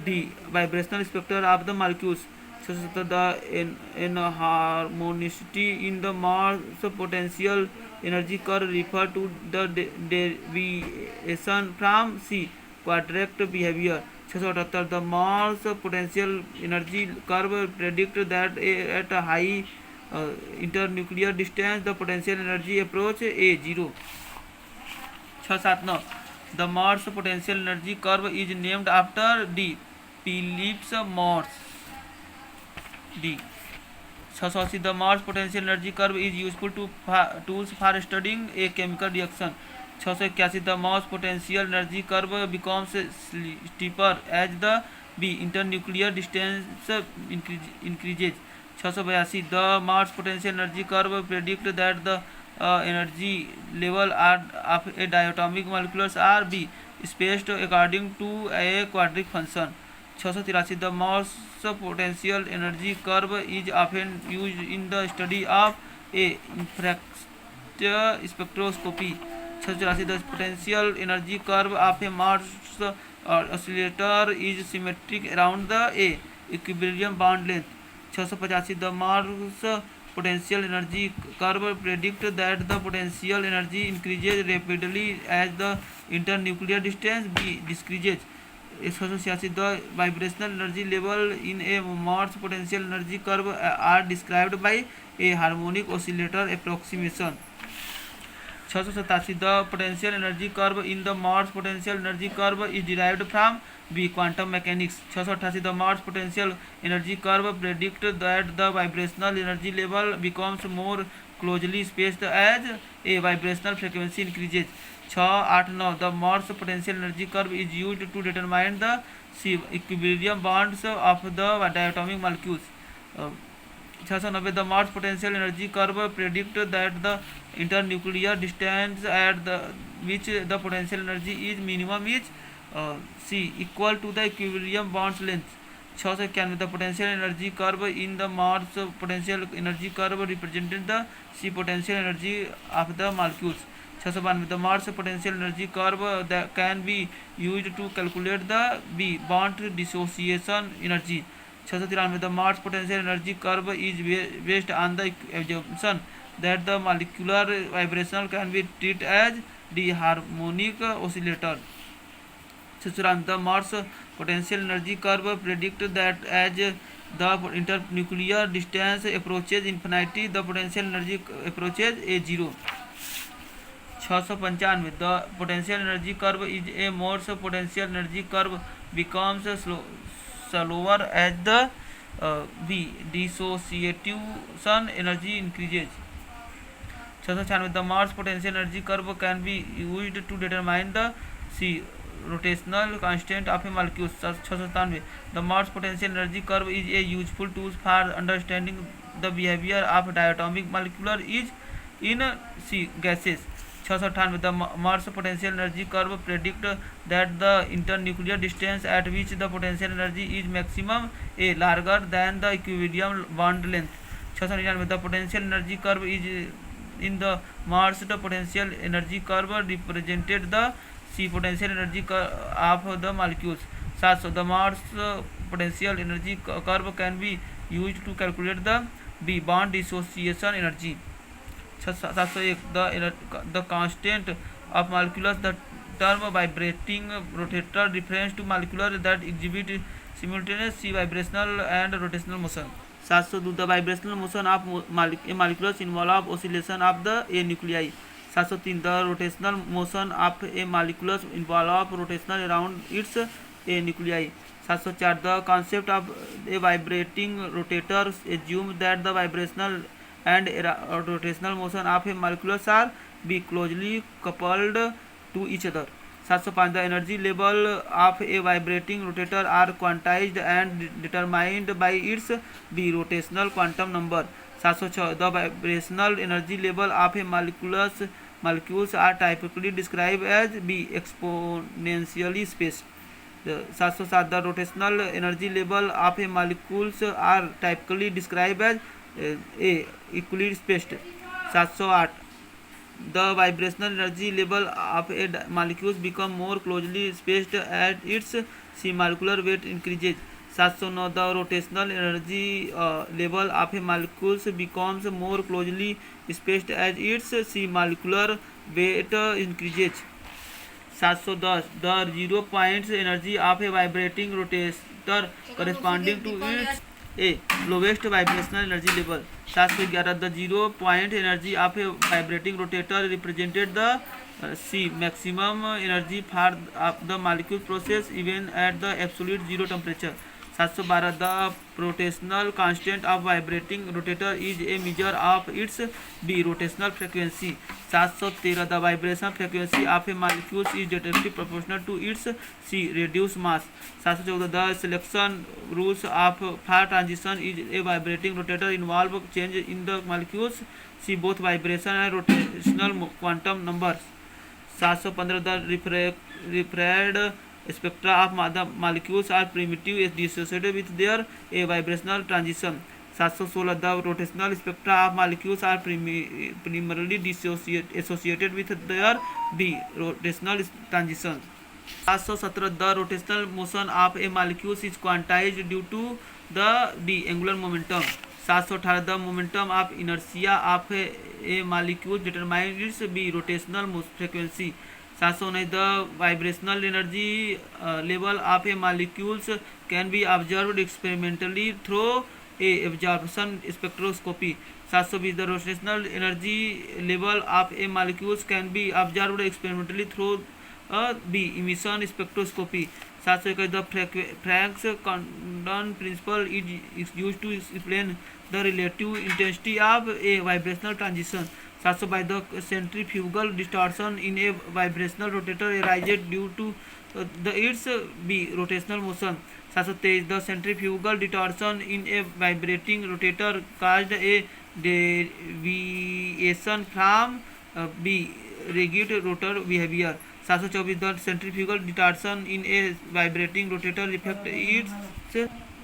d vibrational spectra of the molecules. 677 the inharmonicity in the Morse potential energy curve refer to the deviation from c quadrant behavior. 678 the Morse potential energy curve predict that at a high internuclear distance the potential energy approach a zero. 679 the Morse potential energy curve is named after d Philips Morse. d 680 the Morse potential energy curve is useful to tools for studying a chemical reaction. 681 the Morse potential energy curve becomes steeper as the b internuclear distance increases. 682 the Morse potential energy curve predict that the energy level of a diatomic molecules are b spaced according to a quadratic function. 683 the Morse potential energy curve is often used in the study of a infrared spectroscopy. 684 the potential energy curve of a Morse oscillator is symmetric around the a equilibrium bond length. 685 the Morse potential energy curve predict that the potential energy increases rapidly as the internuclear distance b decreases. 686 the vibrational energy level in a Morse potential energy curve are described by a harmonic oscillator approximation. 687 the potential energy curve in the Morse potential energy curve is derived from B quantum mechanics. 688 the Morse potential energy curve predict that the vibrational energy level becomes more closely spaced as A vibrational frequency increases. 689 the Morse potential energy curve is used to determine the equilibrium bonds of the diatomic molecules. 690 the Morse potential energy curve predict that the internuclear distance at the which the potential energy is minimum is C equal to the equilibrium bonds length. 691 the potential energy curve in the Morse potential energy curve represented the C potential energy of the molecules. 692 the Morse potential energy curve can be used to calculate the B bond dissociation energy. 693 the Morse potential energy curve is based on the assumption that the molecular vibration can be treated as the harmonic oscillator. 694 the Morse potential energy curve predict that as the internuclear distance approaches infinity the potential energy approaches a zero. 695 the potential energy curve is a Morse potential energy curve becomes slower as the the dissociation energy increases. 696 the Morse potential energy curve can be used to determine the C rotational constant of a molecule. 697 the Morse potential energy curve is a useful tool for understanding the behavior of diatomic molecular is in C gases. 698 the Morse potential energy curve predict that the internuclear distance at which the potential energy is maximum a larger than the equilibrium bond length. 699 the potential energy curve is in the Morse potential energy curve represented the C potential energy of the molecules. 700 the Morse potential energy curve can be used to calculate the B bond dissociation energy. 701 the constant of molecules the term vibrating rotator refers to molecules that exhibit simultaneous C vibrational and rotational motion. 702 the vibrational motion of a molecules involve oscillation of the a nuclei. 703 the rotational motion of a molecules involve rotation around its a nuclei. 704 the concept of a vibrating rotator assumes that the vibrational and rotational motion of a molecules are be closely coupled to each other. 705 the energy level of a vibrating rotator are quantized and determined by its b rotational quantum number. 706 the vibrational energy level of a molecules are typically described as b exponentially spaced. 707 the rotational energy level of a molecules are typically described as a equally spaced. 708 the vibrational energy level of a molecule become more closely spaced as its C molecular weight increases. 709 the rotational energy level of a molecule becomes more closely spaced as its C molecular weight increases. 710 the 0 point energy of a vibrating rotator corresponding to its a lowest vibrational energy level. 711 the 0 point energy of a vibrating rotator represented the C maximum energy for the molecule process even at the absolute zero temperature. 712 the rotational constant of vibrating rotator is a measure of its b rotational frequency. 713 the vibration frequency of a molecule is directly proportional to its c reduced mass. 714 the selection rules of for transition is a vibrating rotator involve change in the molecules c both vibration and rotational quantum numbers. 715 the refracted spectra of the molecules are primitive dissociated with their a vibrational transition. 716 the rotational spectra of molecules are primarily associated with their b rotational transition. 717 the rotational motion of a molecule is quantized due to the d angular momentum. 718 the momentum of inertia of a molecule determines its b rotational frequency. 719 the vibrational energy level of a molecules can be observed experimentally through a absorption spectroscopy. 720 the rotational energy level of a molecules can be observed experimentally through B emission spectroscopy. 721 the Franck's Condon principle is used to explain the relative intensity of a vibrational transition. 722 the centrifugal distortion in a vibrational rotator arises due to its B rotational motion. 723 the centrifugal distortion in a vibrating rotator caused a deviation from B rigid rotor behavior. 724 the centrifugal distortion in a vibrating rotator reflects its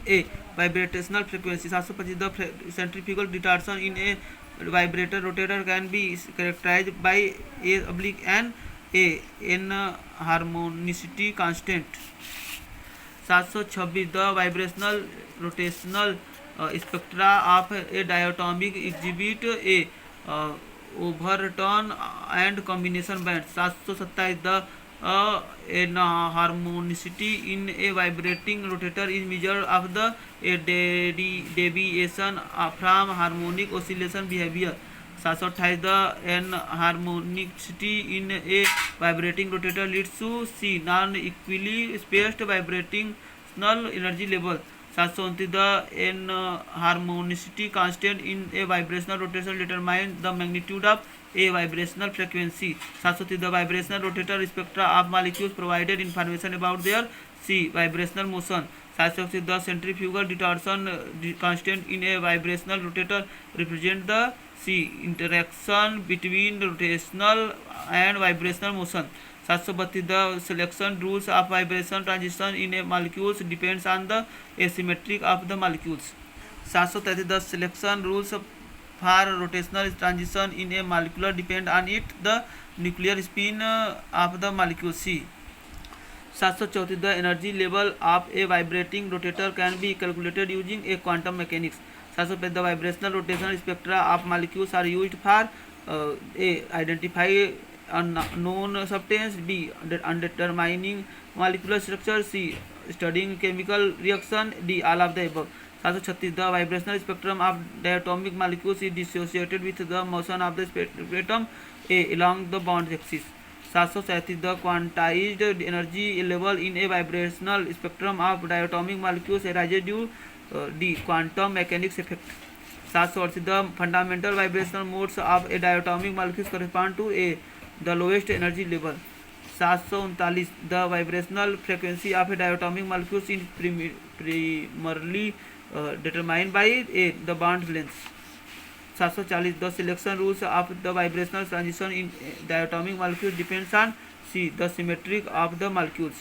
a vibrational frequency. 725 the centrifugal distortion in a vibrator rotator can be characterized by a oblique and a n harmonicity constant. 726 the vibrational rotational spectra of a diatomic exhibit a overturn and combination bands. 727 the harmonicity in a vibrating rotator is measure of the deviation from harmonic oscillation behavior. 728 the harmonicity in a vibrating rotator leads to C non-equally spaced vibrational energy level. 729 the harmonicity constant in a vibrational rotation determines the magnitude of a vibrational frequency. 730 the vibrational rotator spectra of molecules provided information about their C vibrational motion. 760 the centrifugal distortion constant in a vibrational rotator represent the C interaction between rotational and vibrational motion. 732 the selection rules of vibration transition in a molecules depends on the asymmetry of the molecules. 733 the selection rules for rotational transition in a molecule depend on the nuclear spin of the molecule C. 734 the energy level of a vibrating rotator can be calculated using a quantum mechanics. 735 the vibrational rotational spectra of molecules are used for a identify unknown substance, B determining molecular structure, C studying chemical reaction, D all of the above. 736 the vibrational spectrum of diatomic molecules is dissociated with the motion of the spectrum A along the bond axis. 737 the quantized energy level in a vibrational spectrum of diatomic molecules arises due D quantum mechanics effect. 740 the fundamental vibrational modes of a diatomic molecules correspond to A the lowest energy level. 739 the vibrational frequency of a diatomic molecules is primarily determined by A the bond length. 740 the selection rules of the vibrational transition in diatomic molecules depends on C the symmetry of the molecules.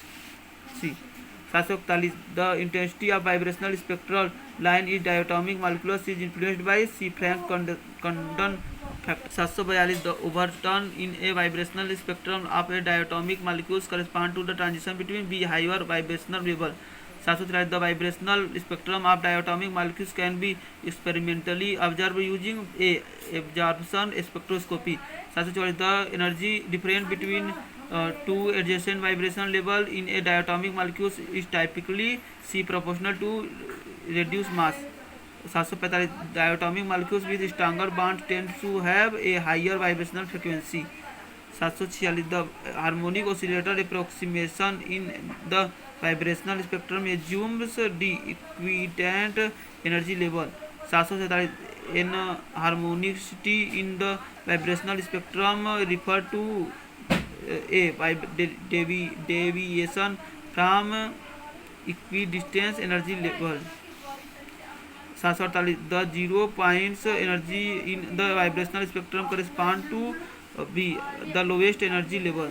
C. 741 the intensity of vibrational spectral line in diatomic molecules is influenced by C Franck Condon factor. 742 the overturn in a vibrational spectrum of a diatomic molecules correspond to the transition between B higher vibrational level. 730 the vibrational spectrum of diatomic molecules can be experimentally observed using a absorption spectroscopy. 740 the energy difference between two adjacent vibration level in a diatomic molecules is typically C proportional to reduced mass. 745 diatomic molecules with stronger bonds tend to have a higher vibrational frequency. 746 the harmonic oscillator approximation in the vibrational spectrum assumes D equivalent energy level. 747 harmonicity in the vibrational spectrum refer to a deviation from equidistant energy level. 748 the 0 points energy in the vibrational spectrum correspond to B the lowest energy level.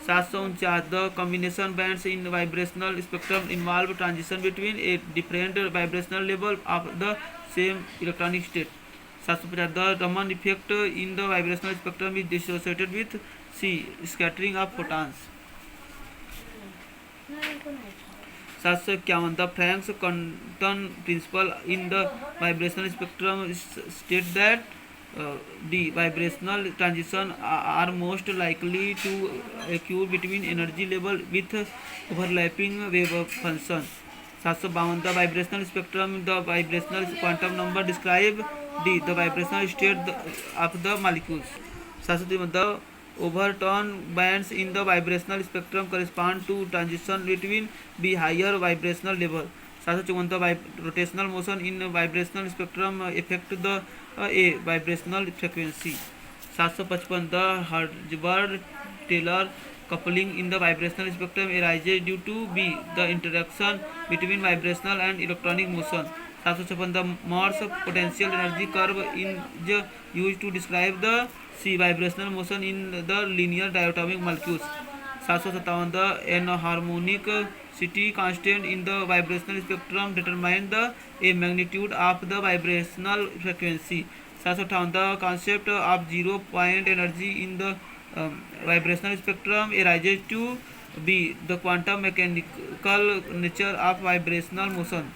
749 the combination bands in the vibrational spectrum involve transition between a different vibrational level of the same electronic state. 750 the Raman effect in the vibrational spectrum is dissociated with C scattering of photons. 751 the Franck's Condon principle in the vibrational spectrum states that D. Vibrational transition are most likely to occur between energy level with overlapping wave function. 752. The vibrational spectrum, the vibrational quantum number describe D. The vibrational state of the molecules. 753. The overtone bands in the vibrational spectrum correspond to transition between B higher vibrational level. 754. The rotational motion in vibrational spectrum affect the A vibrational frequency. 755. The Hertzberg-Taylor coupling in the vibrational spectrum arises due to B. The interaction between vibrational and electronic motion. 756. The Morse potential energy curve is used to describe the C. Vibrational motion in the linear diatomic molecules. 757. The enharmonicity constant in the vibrational spectrum determines the A magnitude of the vibrational frequency. 758. The concept of zero-point energy in the vibrational spectrum arises to B. The quantum mechanical nature of vibrational motion.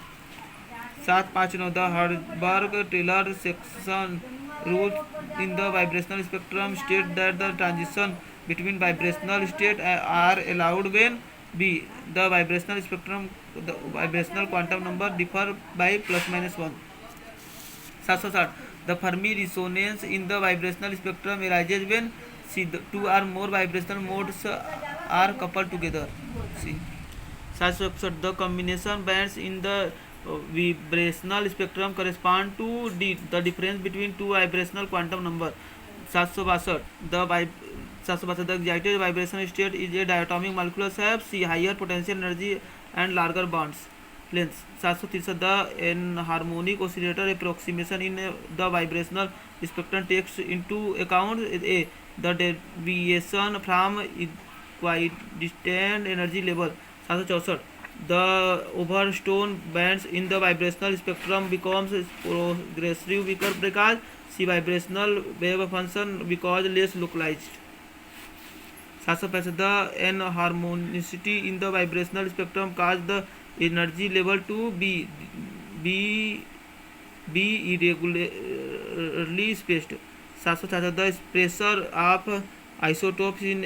759. The Hertzberg-Taylor section rule in the vibrational spectrum state that the transition between vibrational states are allowed when B. The vibrational quantum number differ by plus minus 1. 760. The Fermi resonance in the vibrational spectrum arises when C. The two or more vibrational modes are coupled together. C. 761. The combination bands in the vibrational spectrum correspond to D. The difference between two vibrational quantum number. 762. The excited vibration state is a diatomic molecule have C. Higher potential energy and larger bonds lengths. 763. The enharmonic oscillator approximation in the vibrational spectrum takes into account A. The deviation from equidistant energy level. 764. The overtone bands in the vibrational spectrum becomes progressively weaker because C. Vibrational wave function because less localized. 765. The enharmonicity in the vibrational spectrum causes the energy level to be irregularly spaced. 767. The pressure of isotopes in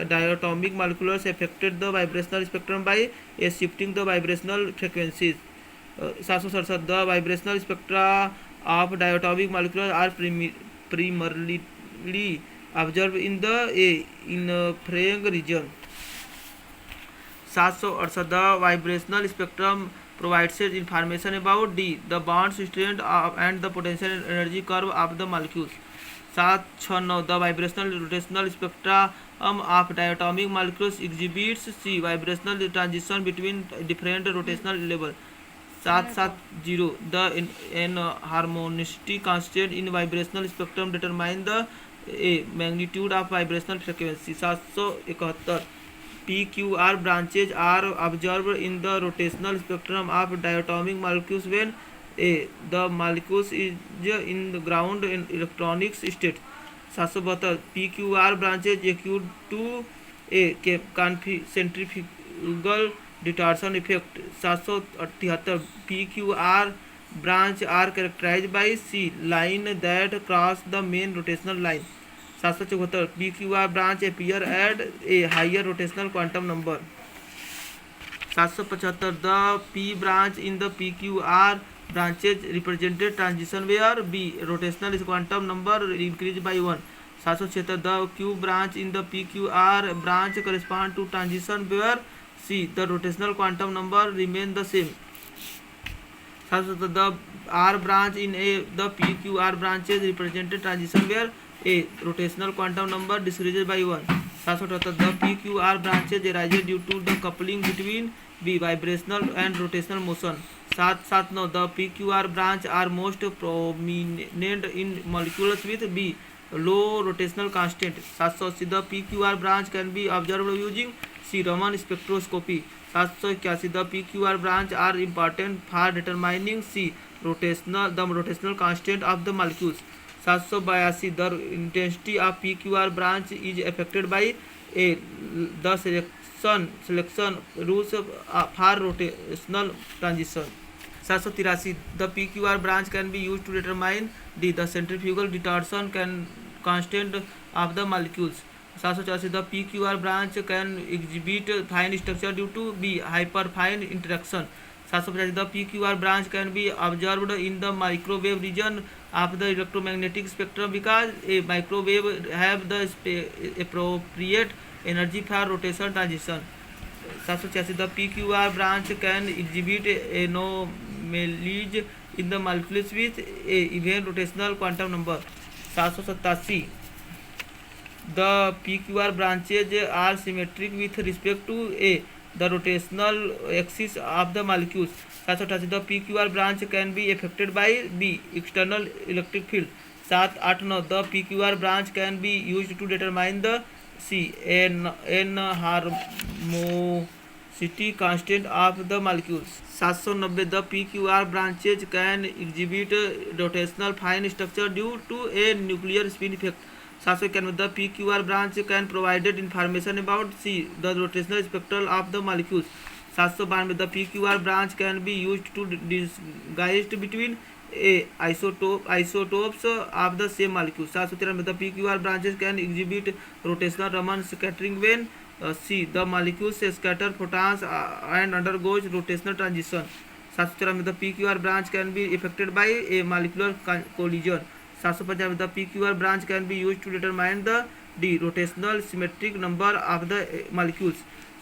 diatomic molecules affected the vibrational spectrum by shifting the vibrational frequencies. 767. The vibrational spectra of diatomic molecules are primarily observed in the infrared region. 768. The vibrational spectrum provides information about D. The bond strength and the potential energy curve of the molecules. 769. The vibrational rotational spectrum of diatomic molecules exhibits C. Vibrational transition between different rotational levels. 770. The enharmonicity constant in vibrational spectrum determines the A magnitude of vibrational frequency. 771. PQR branches are observed in the rotational spectrum of diatomic molecules when A. The molecules is in the ground in electronic state. 772. PQR branches occur to A. Centrifugal distortion effect. 773. PQR branch are characterized by C. Line that cross the main rotational line. 774. PQR branch appear at a higher rotational quantum number. 775. The P branch in the PQR branches represented transition where B. Rotational quantum number increased by 1. 776. The Q branch in the PQR branch correspond to transition where C. The rotational quantum number remain the same. 777. The R branch in the PQR branches represented transition where A. Rotational quantum number decreases by 1. 778. The PQR branches arise due to the coupling between B. Vibrational and rotational motion. 779. The PQR branch are most prominent in molecules with B. Low rotational constant. 780. The PQR branch can be observed using C. Raman spectroscopy. 781. The PQR branch are important for determining C. The rotational constant of the molecules. 782. The intensity of PQR branch is affected by A. The selection rules for rotational transition. 783 the PQR branch can be used to determine the centrifugal retortion can constant of the molecules. 784 the PQR branch can exhibit fine structure due to B hyperfine interaction. 750 the PQR branch can be observed in the microwave region of the electromagnetic spectrum because a microwave have the appropriate energy for rotation transition. 786 the PQR branch can exhibit anomalies in the molecules with a even rotational quantum number. 787 the PQR branches are symmetric with respect to a the rotational axis of the molecules. 788 the PQR branch can be affected by B external electric field. 789 the PQR branch can be used to determine the C n harmosity constant of the molecules. 790 the PQR branches can exhibit rotational fine structure due to a nuclear spin effect. 791 the PQR branch can provide information about C the rotational spectral of the molecules. 792 the PQR branch can be used to distinguish between isotopes of the same molecule. 793 the PQR branches can exhibit rotational Raman scattering when C the molecules scatter photons and undergoes rotational transition. 794 the PQR branch can be affected by a molecular collision. 750 the PQR branch can be used to determine the rotational symmetric number of the molecules.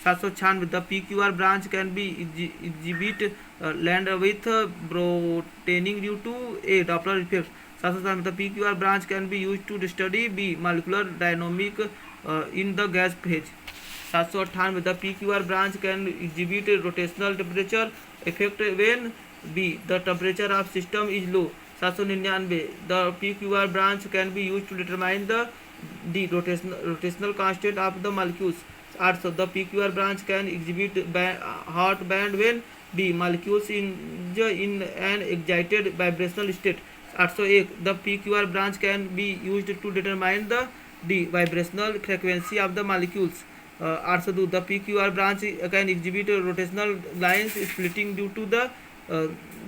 796 the PQR branch can be exhibit land with broadening due to a Doppler effect. 797 the PQR branch can be used to study B molecular dynamic in the gas phase. 798 the PQR branch can exhibit rotational temperature effect when B the temperature of system is low. 799 the PQR branch can be used to determine the rotational constant of the molecules. 800 the PQR branch can exhibit hot band when B molecules in an excited vibrational state. 801 the PQR branch can be used to determine the vibrational frequency of the molecules. 802 the PQR branch can exhibit rotational lines splitting due to the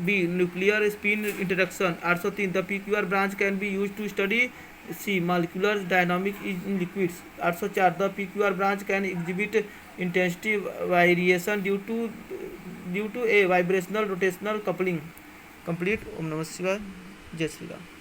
B nuclear spin interaction. 803 the PQR branch can be used to study C molecular dynamic in liquids. 804 the PQR branch can exhibit intensity variation due to a vibrational rotational coupling. Complete. Om Namah Shivaya. Jai Shri Ram.